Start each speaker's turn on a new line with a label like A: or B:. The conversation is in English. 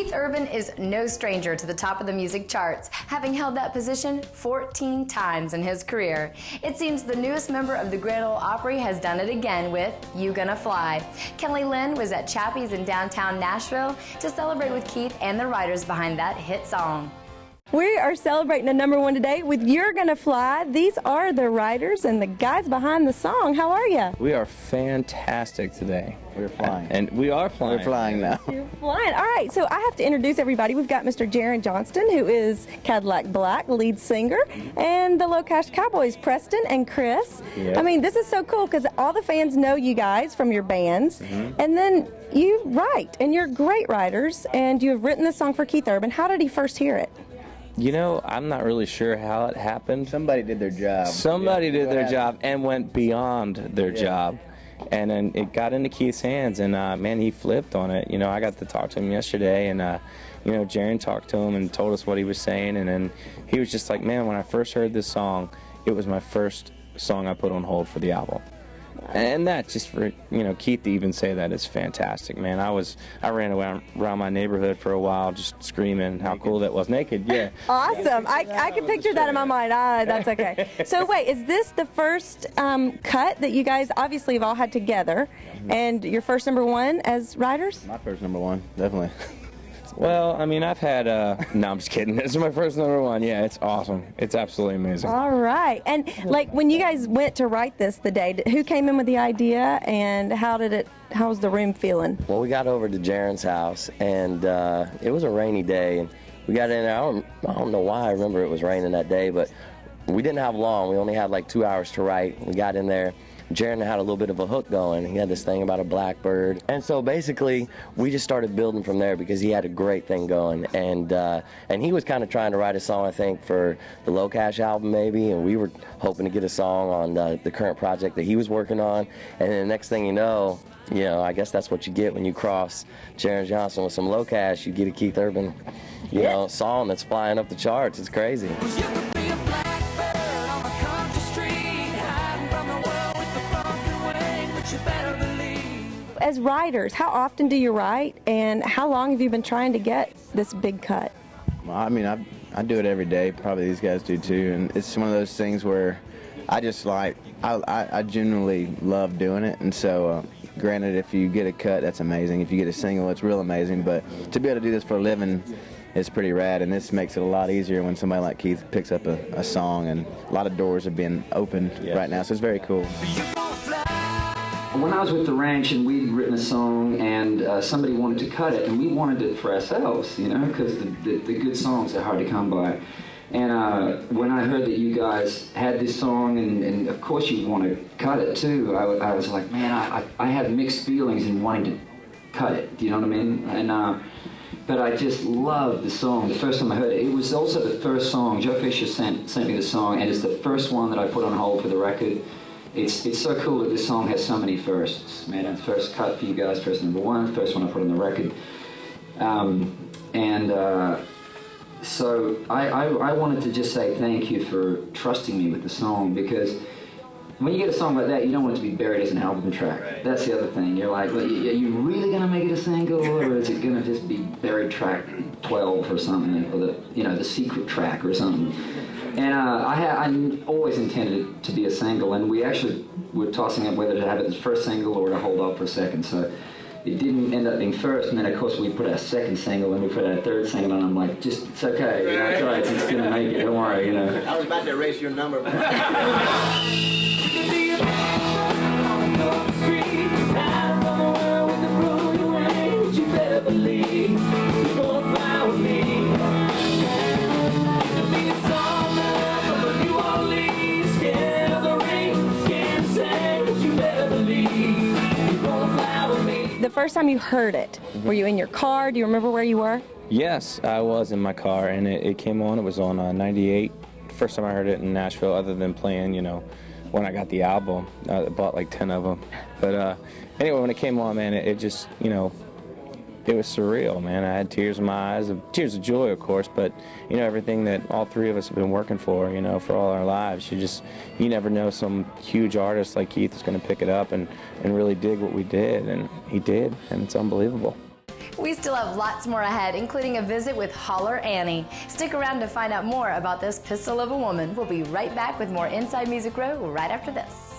A: Keith Urban is no stranger to the top of the music charts, having held that position 14 times in his career. It seems the newest member of the Grand Ole Opry has done it again with You Gonna Fly. Lynn was at Chappy's in downtown Nashville to celebrate with Keith and the writers behind that hit song.
B: We are celebrating a #1 today with You're Gonna Fly. These are the writers and the guys behind the song. How are you?
C: We are fantastic today.
D: We're flying.
C: And we are flying.
D: We're flying now.
B: You're flying. All right, so I have to introduce everybody. We've got Mr. Jaron Johnston, who is Cadillac Black lead singer, and the Low Cash Cowboys, Preston and Chris.
C: Yep.
B: I mean, this is so cool because all the fans know you guys from your bands, and then you write, and you're great writers, and you have written this song for Keith Urban. How did he first hear it?
C: You know, I'm not really sure how it happened.
D: Somebody did their job.
C: Somebody did their job and went beyond their job. And then it got into Keith's hands, and man, he flipped on it. You know, I got to talk to him yesterday, and you know, Jaron talked to him and told us what he was saying, and then he was just like, man, when I first heard this song, it was my first song I put on hold for the album. And that, just for, you know, Keith to even say that is fantastic, man. I ran around my neighborhood for a while just screaming how cool that was. Naked, yeah.
B: Awesome. I can picture that in my mind. That's okay. So wait, is this the first cut that you guys obviously have all had together, and your first #1 as writers?
D: My first #1, definitely.
C: Well, I mean, I've had, no, I'm just kidding. This is my first #1. Yeah, it's awesome. It's absolutely amazing.
B: All right. And, like, when you guys went to write this the day, who came in with the idea, and how was the room feeling?
E: Well, we got over to Jaron's house, and it was a rainy day, and we got in there. I don't know why I remember it was raining that day, but we didn't have long. We only had like 2 hours to write. We got in there. Jaron had a little bit of a hook going. He had this thing about a blackbird. And so basically, we just started building from there because he had a great thing going. And he was kind of trying to write a song, I think, for the Low Cash album maybe, and we were hoping to get a song on the current project that he was working on. And then the next thing you know, I guess that's what you get when you cross Jaron Johnson with some Low Cash. You get a Keith Urban, you know, song that's flying up the charts. It's crazy.
B: As writers, how often do you write, and how long have you been trying to get this big cut?
D: Well, I mean, I do it every day. Probably these guys do too. And it's one of those things where I just like, I genuinely love doing it. And so, granted, if you get a cut, that's amazing. If you get a single, it's real amazing. But to be able to do this for a living is pretty rad. And this makes it a lot easier when somebody like Keith picks up a song. And a lot of doors are being opened right now. So it's very cool.
F: When I was with the ranch and we'd written a song and somebody wanted to cut it, and we wanted it for ourselves, you know, because the good songs are hard to come by. And when I heard that you guys had this song, and of course you want to cut it too, I was like, man, I had mixed feelings in wanting to cut it, do you know what I mean? And but I just loved the song. The first time I heard it, it was also the first song. Joe Fisher sent me the song, and it's the first one that I put on hold for the record. It's so cool that this song has so many firsts, man. And first cut for you guys, first #1, first one I put on the record. So I wanted to just say thank you for trusting me with the song, because when you get a song like that, you don't want it to be buried as an album track. Right. That's the other thing. You're like, well, are you really going to make it a single, or is it going to just be buried track 12 or something, or the secret track or something? And I always intended it to be a single, and we actually were tossing up whether to have it as first single or to hold off for a second. So it didn't end up being first, and then of course we put our second single, and we put our third single, and I'm like, it's okay, it's all right, it's gonna make it, don't worry,
D: I was about to erase your number.
B: The first time you heard it, were you in your car? Do you remember where you were?
C: Yes, I was in my car, and it came on. It was on 98. First time I heard it in Nashville, other than playing, when I got the album. I bought like 10 of them. But anyway, when it came on, man, it just, it was surreal, man. I had tears in my eyes, tears of joy, of course, but, everything that all three of us have been working for, for all our lives. You never know some huge artist like Keith is going to pick it up and really dig what we did, and he did, and it's unbelievable.
A: We still have lots more ahead, including a visit with Holler Annie. Stick around to find out more about this pistol of a woman. We'll be right back with more Inside Music Row right after this.